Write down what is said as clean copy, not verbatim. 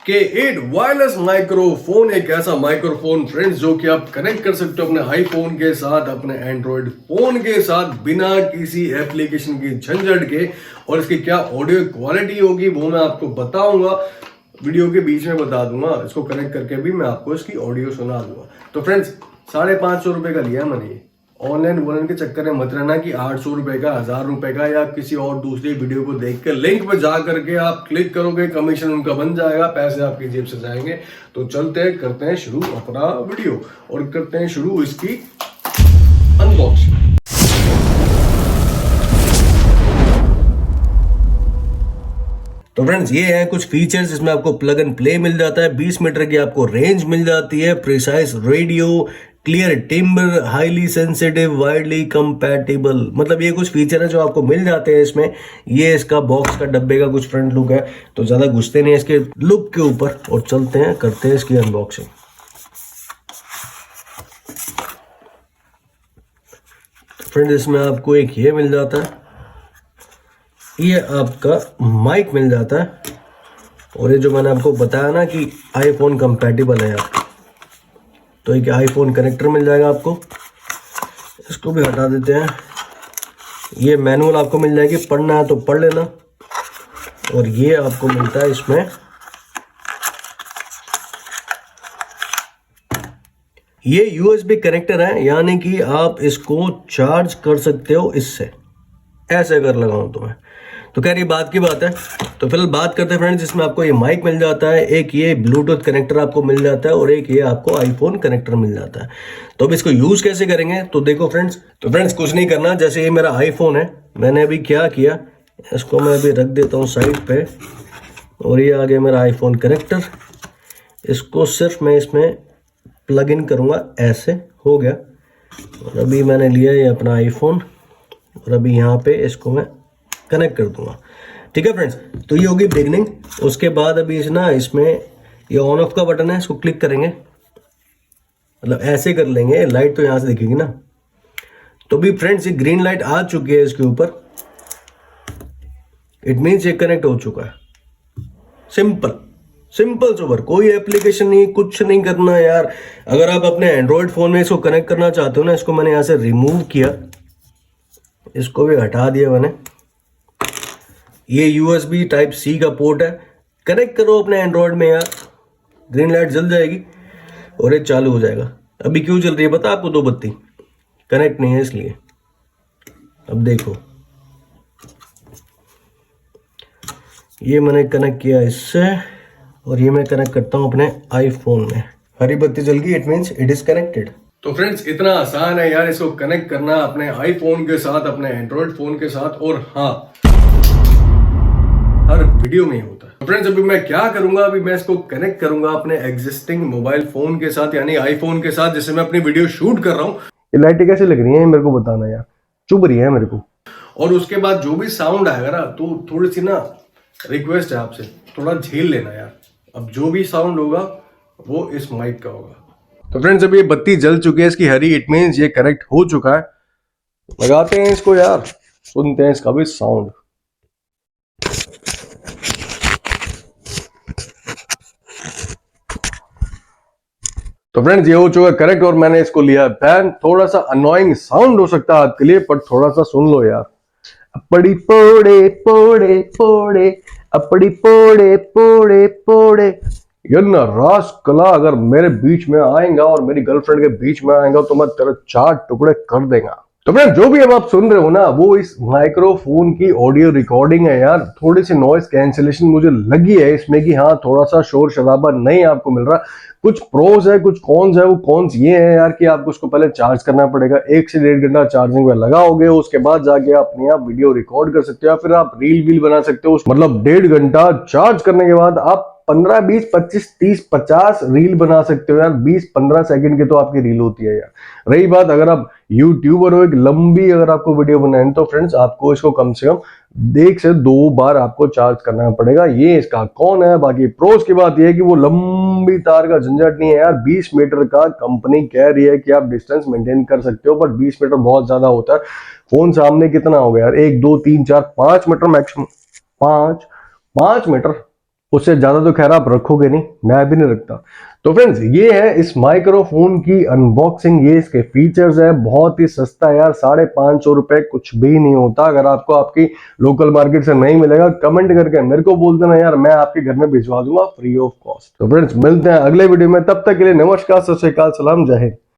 K8 wireless microphone एक ऐसा microphone friends जो कि आप कनेक्ट कर सकते हो अपने आईफोन के साथ, अपने एंड्रॉइड फोन के साथ बिना किसी एप्लीकेशन की झंझट के। और इसकी क्या ऑडियो क्वालिटी होगी वो मैं आपको बताऊंगा, वीडियो के बीच में बता दूंगा। इसको कनेक्ट करके भी मैं आपको इसकी ऑडियो सुना दूंगा। तो फ्रेंड्स 550 रुपए का लिया मैंने ये। ऑनलाइन के चक्कर में मत रहना कि 800 रुपए का, 1000 रुपए का या किसी और दूसरी वीडियो को देख के लिंक पे जा करके आप क्लिक करोगे, कमीशन उनका बन जाएगा, पैसे आपकी जेब से जाएंगे। तो चलते हैं, करते हैं शुरू अपना वीडियो और करते हैं शुरू इसकी अनबॉक्सिंग। तो फ्रेंड्स ये है कुछ फीचर्स। इसमें आपको प्लग एंड प्ले मिल जाता है, 20 मीटर की आपको रेंज मिल जाती है, precise radio, clear timber, highly sensitive, widely compatible. मतलब ये कुछ फीचर है जो आपको मिल जाते हैं इसमें। ये इसका बॉक्स का डब्बे का कुछ फ्रंट लुक है, तो ज्यादा घुसते नहीं इसके लुक के ऊपर और चलते हैं, करते हैं इसकी अनबॉक्सिंग। फ्रेंड्स इसमें आपको एक ये मिल जाता है, ये आपका माइक मिल जाता है, और ये जो मैंने आपको बताया ना कि आईफोन कंपैटिबल है आपका, तो एक आईफोन कनेक्टर मिल जाएगा आपको। इसको भी हटा देते हैं। ये मैनुअल आपको मिल जाएगी, पढ़ना है तो पढ़ लेना। और ये आपको मिलता है इसमें ये यूएसबी कनेक्टर है, यानी कि आप इसको चार्ज कर सकते हो इससे। ऐसे अगर लगाऊं तो मैं तो खैर ये बात की बात है। तो फिलहाल बात करते हैं फ्रेंड्स, इसमें आपको ये माइक मिल जाता है, एक ये ब्लूटूथ कनेक्टर आपको मिल जाता है, और एक ये आपको आईफोन कनेक्टर मिल जाता है। तो अब इसको यूज कैसे करेंगे तो देखो फ्रेंड्स, कुछ नहीं करना। जैसे ये मेरा आईफोन है, मैंने अभी क्या किया, इसको मैं अभी रख देता हूँ साइड पे, और ये आ गया मेरा आईफोन कनेक्टर। इसको सिर्फ मैं इसमें प्लग इन करूँगा, ऐसे हो गया। और अभी मैंने लिया ये अपना आईफोन, और अभी यहाँ पे इसको मैं कनेक्ट कर दूंगा। ठीक है फ्रेंड्स, तो ये होगी बिगनिंग। उसके बाद अभी इसमें ये ऑन ऑफ का बटन है, इसको क्लिक करेंगे, मतलब ऐसे कर लेंगे, लाइट तो यहां से दिखेगी ना। तो भी फ्रेंड्स ये ग्रीन लाइट आ चुकी है इसके ऊपर, इट मीन्स ये कनेक्ट हो चुका है। सिंपल सोबर, कोई एप्लीकेशन नहीं, कुछ नहीं करना यार। अगर आप अपने एंड्रॉयड फोन में इसको कनेक्ट करना चाहते हो ना, इसको मैंने यहां से रिमूव किया, इसको भी हटा दिया मैंने। ये यूएसबी टाइप सी का पोर्ट है, कनेक्ट करो अपने एंड्रॉयड में यार, ग्रीन लाइट जल जाएगी और ये चालू हो जाएगा। अभी क्यों चल रही है पता आपको, 2 बत्ती कनेक्ट नहीं है इसलिए। अब देखो ये मैंने कनेक्ट किया इससे, और ये मैं कनेक्ट करता हूं अपने आईफोन में। हरी बत्ती जल गई, it means it is connected. तो फ्रेंड्स इतना आसान है यार इसको कनेक्ट करना अपने आईफोन के साथ, अपने एंड्रॉइड फोन के साथ, और हाँ हर वीडियो में ही होता है। तो फ्रेंड्स अभी मैं क्या करूंगा, अभी मैं इसको कनेक्ट करूंगा अपने एग्जिस्टिंग मोबाइल फोन के साथ, यानी आईफोन के साथ, जिससे मैं अपनी वीडियो शूट कर रहा हूँ। ये लाइटें कैसे लग रही है मेरे को बताना यार, चुभ रही है मेरे को। और उसके बाद जो भी साउंड आएगा ना, तो थोड़ी सी ना रिक्वेस्ट है आपसे, थोड़ा झेल लेना यार। अब जो भी साउंड होगा वो इस माइक का होगा। तो फ्रेंड्स अभी ये बत्ती जल चुकी है इसकी हरी, इट मीन्स ये कनेक्ट हो चुका है। लगाते हैं इसको यार, सुनते हैं इसका भी साउंड। तो फ्रेंड्स ये हो चुका करेक्ट, और मैंने इसको लिया बैन। थोड़ा सा अनोइंग साउंड हो सकता है आपके लिए, पर थोड़ा सा सुन लो यार। अपड़ी पोड़े पोड़े पोड़े, अपड़ी पोड़े पोड़े पोड़े। ये ना रास कला अगर मेरे बीच में आएगा और मेरी गर्लफ्रेंड के बीच में आएगा तो मैं तेरे 4 टुकड़े कर देगा। तो फ्रेंड जो भी अब आप सुन रहे हो ना, वो इस माइक्रोफोन की ऑडियो रिकॉर्डिंग है यार। थोड़ी सी नॉइस कैंसिलेशन मुझे लगी है इसमें कि हाँ थोड़ा सा शोर शराबा नहीं आपको मिल रहा। कुछ प्रोज है, कुछ कॉन्स है। वो कॉन्स ये है यार कि आपको उसको पहले चार्ज करना पड़ेगा, 1 से 1.5 घंटा चार्जिंग में लगाओगे, उसके बाद जाके आप अपने आप वीडियो रिकॉर्ड कर सकते हो, या फिर आप रील बना सकते हो। मतलब 1.5 घंटा चार्ज करने के बाद आप 15, 20, 25, 30, 50 रील बना सकते हो यार। 20-15 सेकंड की तो आपकी रील होती है यार। रही बात अगर आप यूट्यूबर हो, एक लंबी अगर आपको वीडियो बनानी, तो फ्रेंड्स आपको इसको कम से कम 1 से 2 बार आपको चार्ज करना पड़ेगा। ये इसका कौन है। बाकी प्रोस की बात यह है कि वो लंबी तार का झंझट नहीं है यार। 20 मीटर का कंपनी कह रही है कि आप डिस्टेंस मेंटेन कर सकते हो, पर 20 मीटर बहुत ज्यादा होता है। फोन सामने कितना हो गया यार, 1, 2, 3, 4, 5 मीटर मैक्सिमम। 5 मीटर उससे ज्यादा तो खैर आप रखोगे नहीं, मैं भी नहीं रखता। तो फ्रेंड्स ये है इस माइक्रोफोन की अनबॉक्सिंग, ये इसके फीचर्स है। बहुत ही सस्ता है यार, 550 रुपए कुछ भी नहीं होता। अगर आपको आपकी लोकल मार्केट से नहीं मिलेगा, कमेंट करके मेरे को बोल देना यार, मैं आपके घर में भिजवा दूंगा फ्री ऑफ कॉस्ट। तो फ्रेंड्स मिलते हैं अगले वीडियो में, तब तक के लिए नमस्कार, सत श्री अकाल, सलाम, जय हिंद।